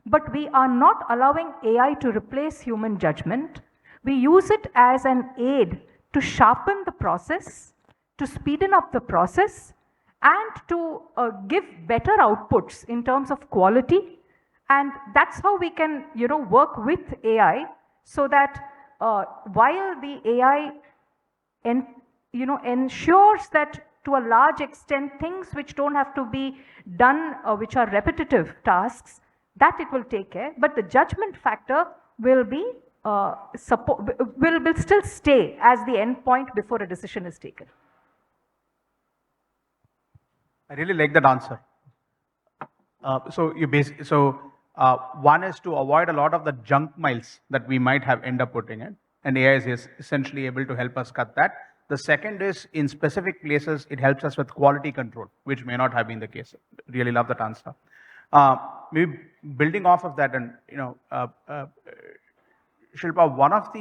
but we are not allowing AI to replace human judgment. We use it as an aid to sharpen the process, to speeden up the process, and to give better outputs in terms of quality. And that's how we can, work with AI so that while the AI ensures that to a large extent things which don't have to be done, which are repetitive tasks, that it will take care. But the judgment factor will be will still stay as the end point before a decision is taken. I really like that answer. One is to avoid a lot of the junk miles that we might have end up putting in, and AI is essentially able to help us cut that. The second is, in specific places, it helps us with quality control, which may not have been the case. Really love that answer. Maybe building off of that, and Shilpa, one of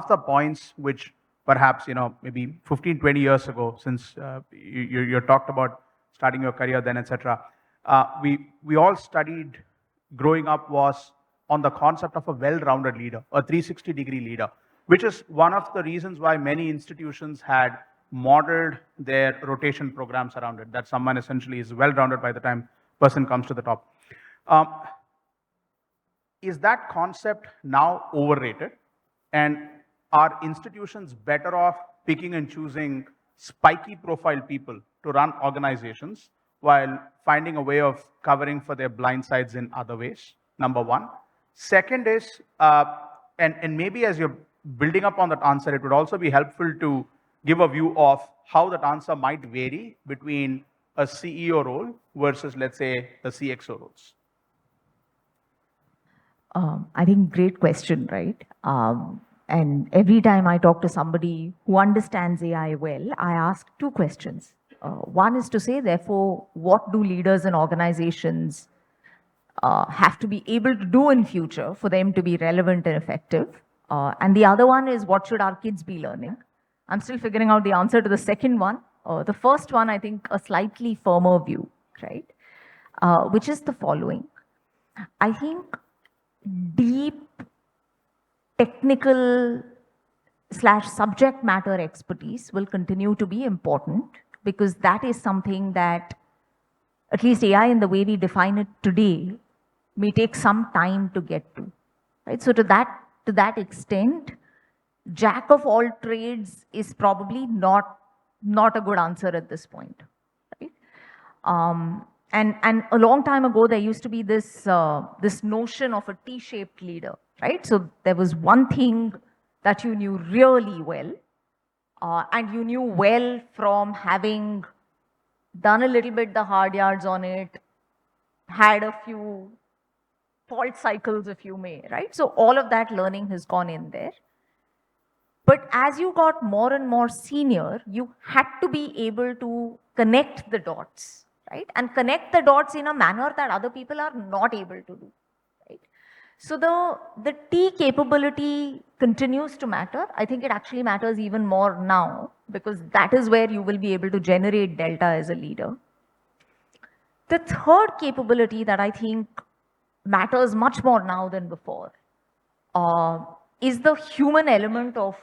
the points which perhaps maybe 15, 20 years ago, since you talked about starting your career then, etc. We all studied growing up was on the concept of a well-rounded leader, a 360-degree leader, which is one of the reasons why many institutions had modeled their rotation programs around it, that someone essentially is well-rounded by the time person comes to the top. Is that concept now overrated? And are institutions better off picking and choosing spiky profile people to run organizations while finding a way of covering for their blind sides in other ways? Number one. Second is, and maybe as you're building up on that answer, it would also be helpful to give a view of how that answer might vary between a CEO role versus, let's say, the CXO roles. I think great question, right? And every time I talk to somebody who understands AI well, I ask two questions. One is to say, therefore, what do leaders and organizations have to be able to do in future for them to be relevant and effective? And the other one is, what should our kids be learning? I'm still figuring out the answer to the second one. The first one, I think, a slightly firmer view, right? Which is the following. I think deep technical / subject matter expertise will continue to be important, because that is something that, at least AI in the way we define it today, may take some time to get to, right? So to that extent, jack of all trades is probably not a good answer at this point, right? And a long time ago, there used to be this notion of a T-shaped leader, right? So there was one thing that you knew really well, and you knew well from having done a little bit the hard yards on it, had a few fault cycles, if you may, right? So all of that learning has gone in there. But as you got more and more senior, you had to be able to connect the dots, right? And connect the dots in a manner that other people are not able to do, right? So the T capability continues to matter. I think it actually matters even more now, because that is where you will be able to generate delta as a leader. The third capability that I think matters much more now than before is the human element of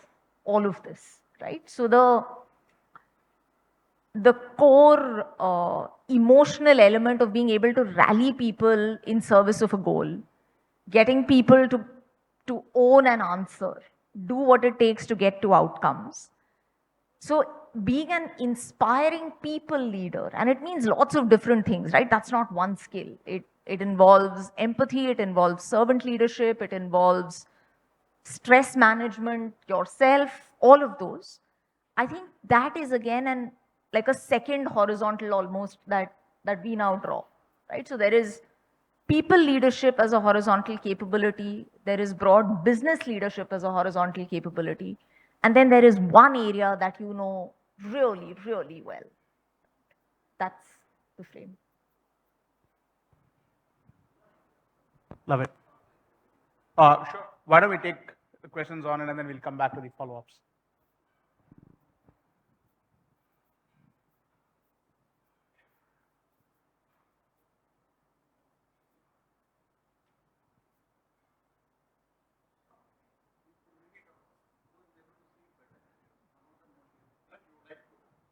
all of this, right? So the core emotional element of being able to rally people in service of a goal, getting people to own an answer, do what it takes to get to outcomes. So being an inspiring people leader, and it means lots of different things, right? That's not one skill. It involves empathy, it involves servant leadership, it involves stress management, yourself, all of those. I think that is again like a second horizontal almost that we now draw, right? So there is people leadership as a horizontal capability, there is broad business leadership as a horizontal capability, and then there is one area that you know really, really well. That's the frame. Love it. Sure. Why don't we take the questions on and then we'll come back to the follow-ups.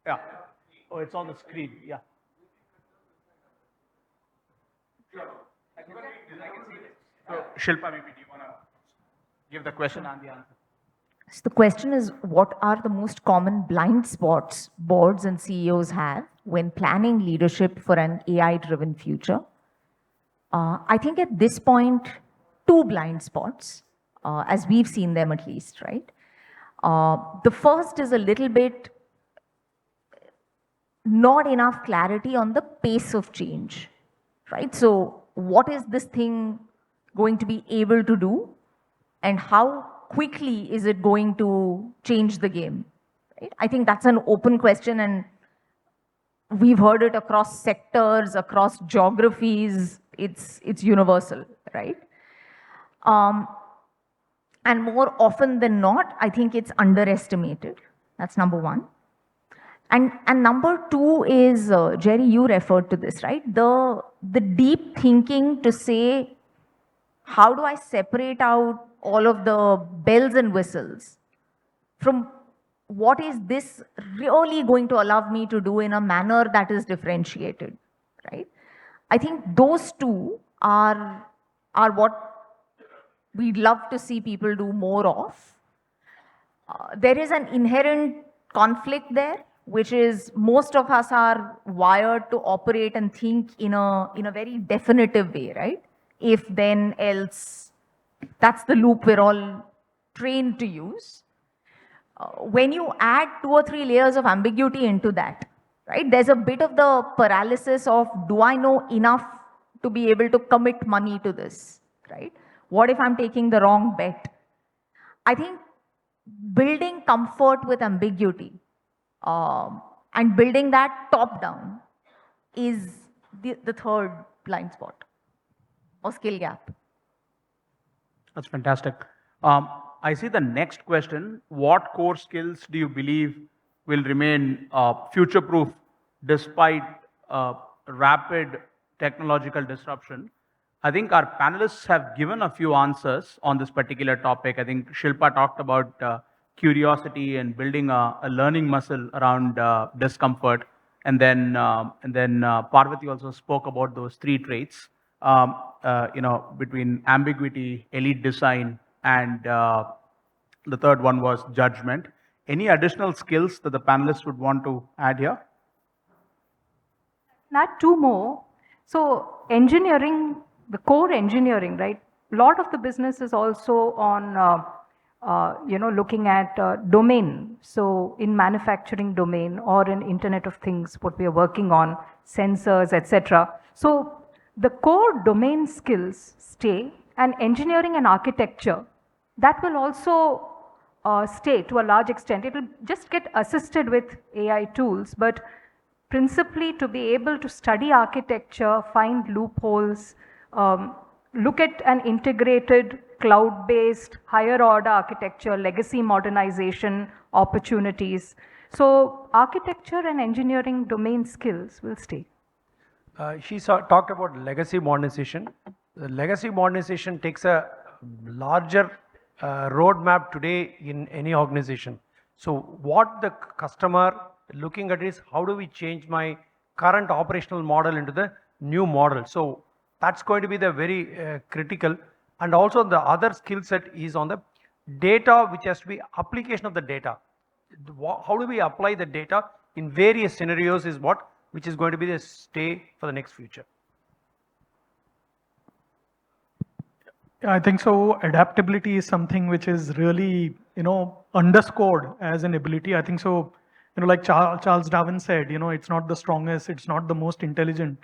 Yeah. Oh, it's on the screen. Yeah. So, Shilpa, maybe do you want to give the question and the answer? So the question is, what are the most common blind spots boards and CEOs have when planning leadership for an AI-driven future? I think at this point, two blind spots, as we've seen them at least, right? The first is a little bit not enough clarity on the pace of change, right? So what is this thing going to be able to do, and how quickly is it going to change the game, right? I think that's an open question, and we've heard it across sectors, across geographies. It's universal, right? And more often than not, I think it's underestimated. That's number one. And number two is, Jerry, you referred to this, right? The deep thinking to say, how do I separate out all of the bells and whistles from what is this really going to allow me to do in a manner that is differentiated, right? I think those two are what we'd love to see people do more of. There is an inherent conflict there, which is most of us are wired to operate and think in a very definitive way, right? If then else, that's the loop we're all trained to use. When you add 2 or 3 layers of ambiguity into that, right, there's a bit of the paralysis of, do I know enough to be able to commit money to this, right? What if I'm taking the wrong bet? I think building comfort with ambiguity and building that top down is the third blind spot or skill gap. That's fantastic. I see the next question. What core skills do you believe will remain future-proof despite rapid technological disruption? I think our panelists have given a few answers on this particular topic. I think Shilpa talked about curiosity and building a learning muscle around discomfort. And then Parvati also spoke about those 3 traits, between ambiguity, elite design, and the third one was judgment. Any additional skills that the panelists would want to add here? Add 2 more. So engineering, the core engineering, right? A lot of the business is also on, looking at domain. So in manufacturing domain or in Internet of Things, what we are working on, sensors, etc. So the core domain skills stay, and engineering and architecture, that will also stay to a large extent. It will just get assisted with AI tools, but principally to be able to study architecture, find loopholes, look at an integrated cloud-based higher order architecture, legacy modernization opportunities. So architecture and engineering domain skills will stay. Talked about legacy modernization. The legacy modernization takes a larger roadmap today in any organization. So what the customer looking at is how do we change my current operational model into the new model. So that's going to be the very critical. And also the other skill set is on the data, which has to be application of the data. How do we apply the data in various scenarios is what which is going to be the stay for the next future. Yeah, I think so. Adaptability is something which is really, underscored as an ability. I think so. Like Charles Darwin said, it's not the strongest, it's not the most intelligent.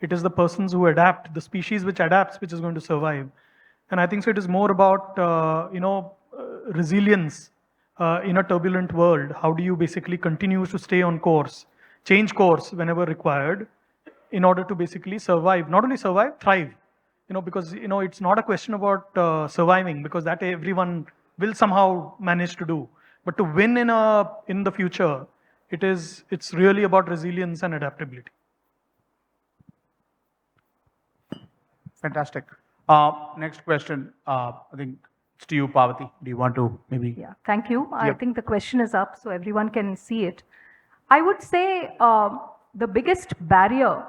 It is the persons who adapt, the species which adapts, which is going to survive. And I think so. It is more about, resilience in a turbulent world. How do you basically continue to stay on course, change course whenever required, in order to basically survive, not only survive, thrive. Because it's not a question about surviving, because that everyone will somehow manage to do. But to win in the future, it's really about resilience and adaptability. Fantastic. Next question, I think it's to you, Parvati. Do you want to maybe? Yeah, thank you. I Yep. think the question is up so everyone can see it. I would say the biggest barrier,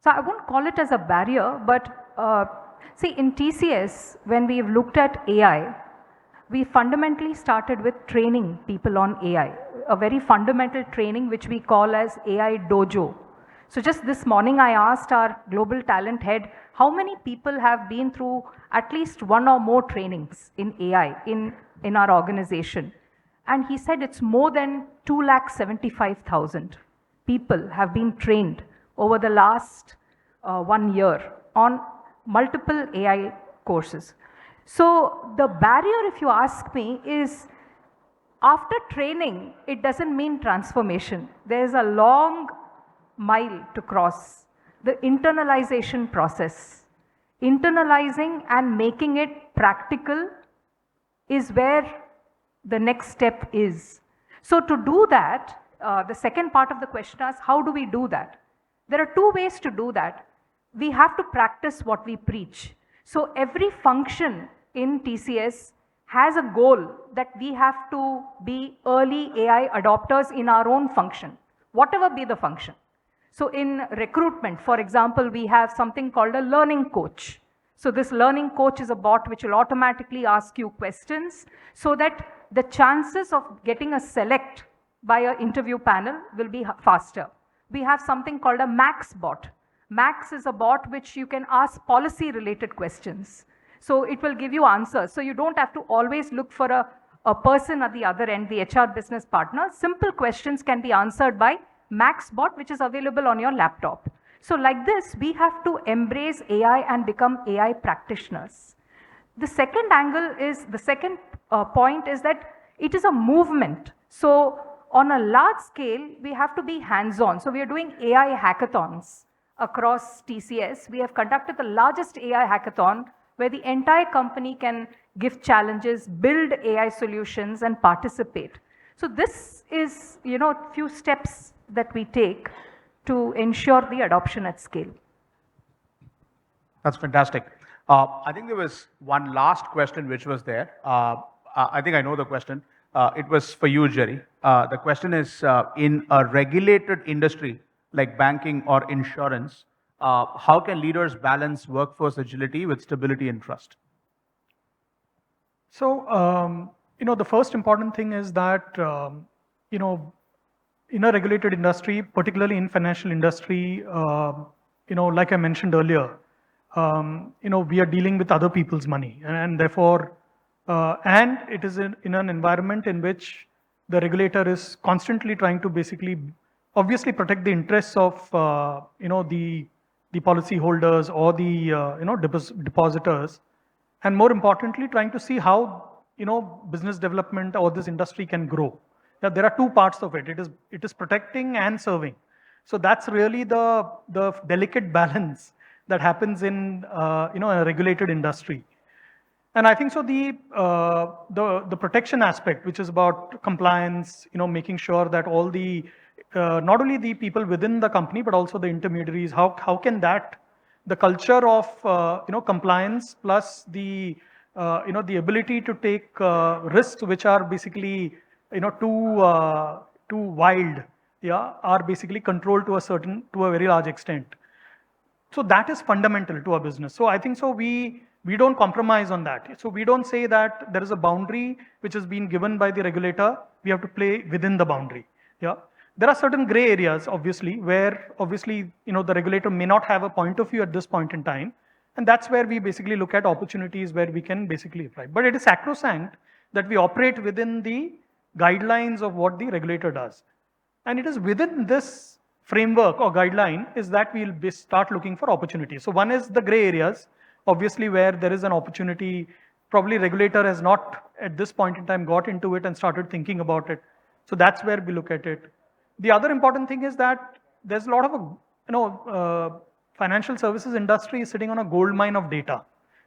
so I won't call it as a barrier, but see, in TCS, when we've looked at AI, we fundamentally started with training people on AI, a very fundamental training which we call as AI Dojo. So just this morning, I asked our global talent head, how many people have been through at least one or more trainings in AI in our organization? And he said it's more than 275,000 people have been trained over the last 1 year on multiple AI courses. So the barrier, if you ask me, is after training, it doesn't mean transformation. There's a long mile to cross. The internalization process. Internalizing and making it practical is where the next step is. So to do that, the second part of the question is, how do we do that? There are two ways to do that. We have to practice what we preach. So every function in TCS has a goal that we have to be early AI adopters in our own function, whatever be the function. So in recruitment, for example, we have something called a learning coach. So this learning coach is a bot which will automatically ask you questions so that the chances of getting a select by an interview panel will be faster. We have something called a Max bot. Max is a bot which you can ask policy related questions. So it will give you answers. So you don't have to always look for a person at the other end, the HR business partner. Simple questions can be answered by Max bot, which is available on your laptop. So like this, we have to embrace AI and become AI practitioners. The second angle is, the second point is that it is a movement. So on a large scale, we have to be hands-on. So we are doing AI hackathons across TCS. We have conducted the largest AI hackathon where the entire company can give challenges, build AI solutions, and participate. So this is, few steps that we take to ensure the adoption at scale. That's fantastic. I think there was one last question which was there. I think I know the question. It was for you, Jerry. The question is, in a regulated industry like banking or insurance, how can leaders balance workforce agility with stability and trust? So, the first important thing is that, in a regulated industry, particularly in financial industry, like I mentioned earlier, we are dealing with other people's money, and therefore, and it is in an environment in which the regulator is constantly trying to basically, obviously, protect the interests of, the policy holders or the depositors, and more importantly, trying to see how business development or this industry can grow. Now, there are two parts of it. It is protecting and serving. So that's really the delicate balance that happens in a regulated industry. And I think so the protection aspect, which is about compliance, making sure that all the not only the people within the company, but also the intermediaries. How can the culture of compliance plus the the ability to take risks which are basically too wild, yeah, are basically controlled to a very large extent. So that is fundamental to our business. So I think so we don't compromise on that. So we don't say that there is a boundary which has been given by the regulator. We have to play within the boundary. Yeah. There are certain gray areas, obviously, where obviously the regulator may not have a point of view at this point in time, and that's where we basically look at opportunities where we can basically apply. But it is sacrosanct that we operate within the guidelines of what the regulator does. And it is within this framework or guideline is that we'll start looking for opportunities. So one is the gray areas, obviously where there is an opportunity, probably regulator has not at this point in time got into it and started thinking about it. So that's where we look at it. The other important thing is that there's a lot of financial services industry is sitting on a gold mine of data.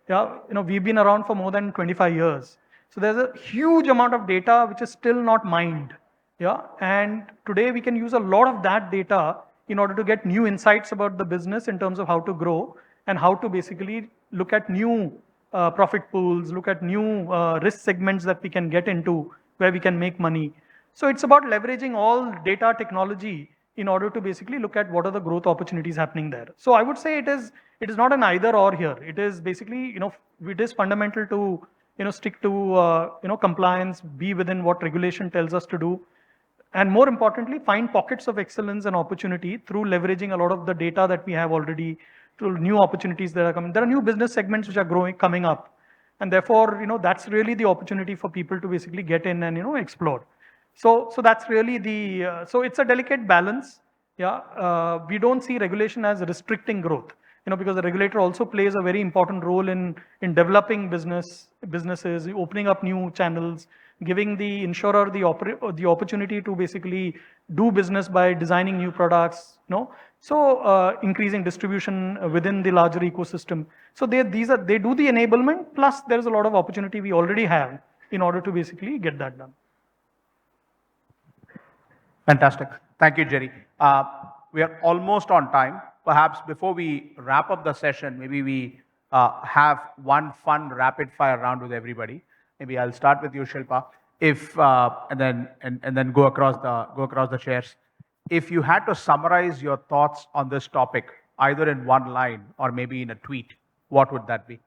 Yeah, we've been around for more than 25 years. So there's a huge amount of data which is still not mined. Yeah, and today we can use a lot of that data in order to get new insights about the business in terms of how to grow and how to basically look at new profit pools, look at new risk segments that we can get into where we can make money. So it's about leveraging all data technology in order to basically look at what are the growth opportunities happening there. So I would say it is not an either or here. It is basically, it is fundamental to, stick to, compliance, be within what regulation tells us to do. And more importantly, find pockets of excellence and opportunity through leveraging a lot of the data that we have already, through new opportunities that are coming. There are new business segments which are coming up. And therefore, that's really the opportunity for people to basically get in and, explore. So that's really so it's a delicate balance. Yeah, we don't see regulation as restricting growth, because the regulator also plays a very important role in developing businesses, opening up new channels, giving the insurer the opportunity to basically do business by designing new products, so increasing distribution within the larger ecosystem. So they do the enablement, plus there's a lot of opportunity we already have in order to basically get that done. Fantastic. Thank you, Jerry. We are almost on time. Perhaps before we wrap up the session, maybe we have one fun rapid fire round with everybody. Maybe I'll start with you, Shilpa. And then go across the chairs. If you had to summarize your thoughts on this topic, either in one line or maybe in a tweet, what would that be?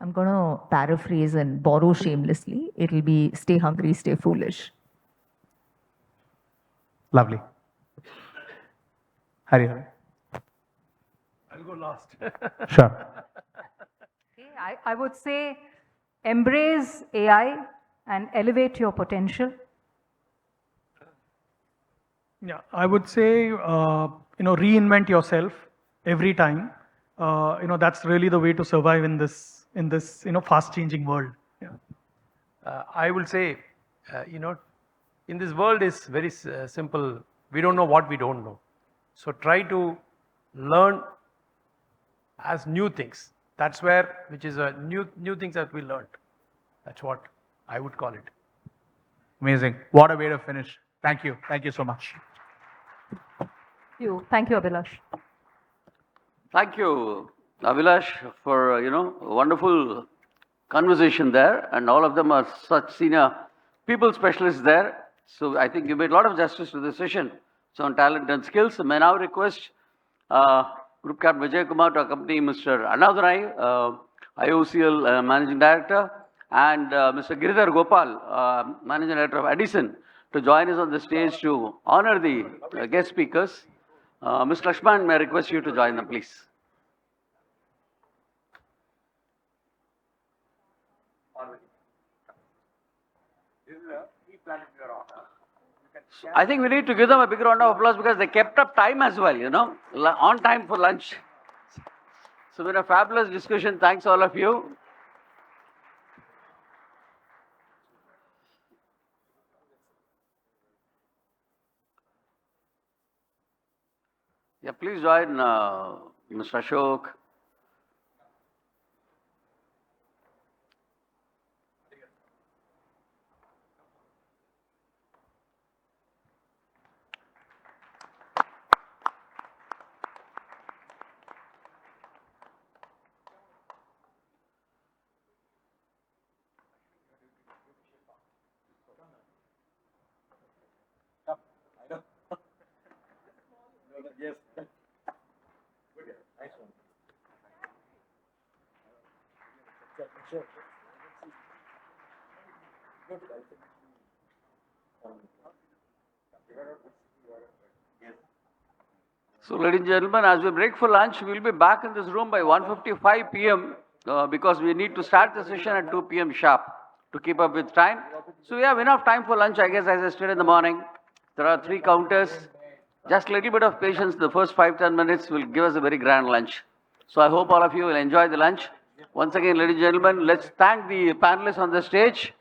I'm going to paraphrase and borrow shamelessly. It'll be stay hungry, stay foolish. Lovely. Hari. I'll go last. Sure. Okay, I would say embrace AI and elevate your potential. Yeah, I would say, reinvent yourself every time. That's really the way to survive in this fast changing world. Yeah. I will say, in this world is very simple. We don't know what we don't know. So try to learn as new things. That's which is a new things that we learned. That's what I would call it. Amazing. What a way to finish. Thank you. Thank you so much. Thank you, Abhilash. Thank you, Abhilash, for a wonderful conversation there, and all of them are such senior people specialists there. So I think you made a lot of justice to this session. So on talent and skills, may now request Group Captain Vijay Kumar to accompany Mr. Annadurai, IOCL Managing Director, and Mr. Giridhar Gopal, Managing Director of Addison, to join us on the stage to honor the guest speakers. Ms. Lakshman, may I request you to join them, please. I think we need to give them a big round of applause because they kept up time as well, on time for lunch. So it's been a fabulous discussion. Thanks all of you. Yeah, please join Mr. Ashok. So, ladies and gentlemen, as we break for lunch, we'll be back in this room by 1:55 p.m. Because we need to start the session at 2 p.m. sharp to keep up with time. So we have enough time for lunch, I guess, as I said in the morning. There are 3 counters. Just a little bit of patience. The first 5-10 minutes will give us a very grand lunch. So I hope all of you will enjoy the lunch. Once again, ladies and gentlemen, let's thank the panelists on the stage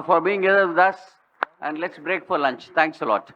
for being here with us, and let's break for lunch. Thanks a lot.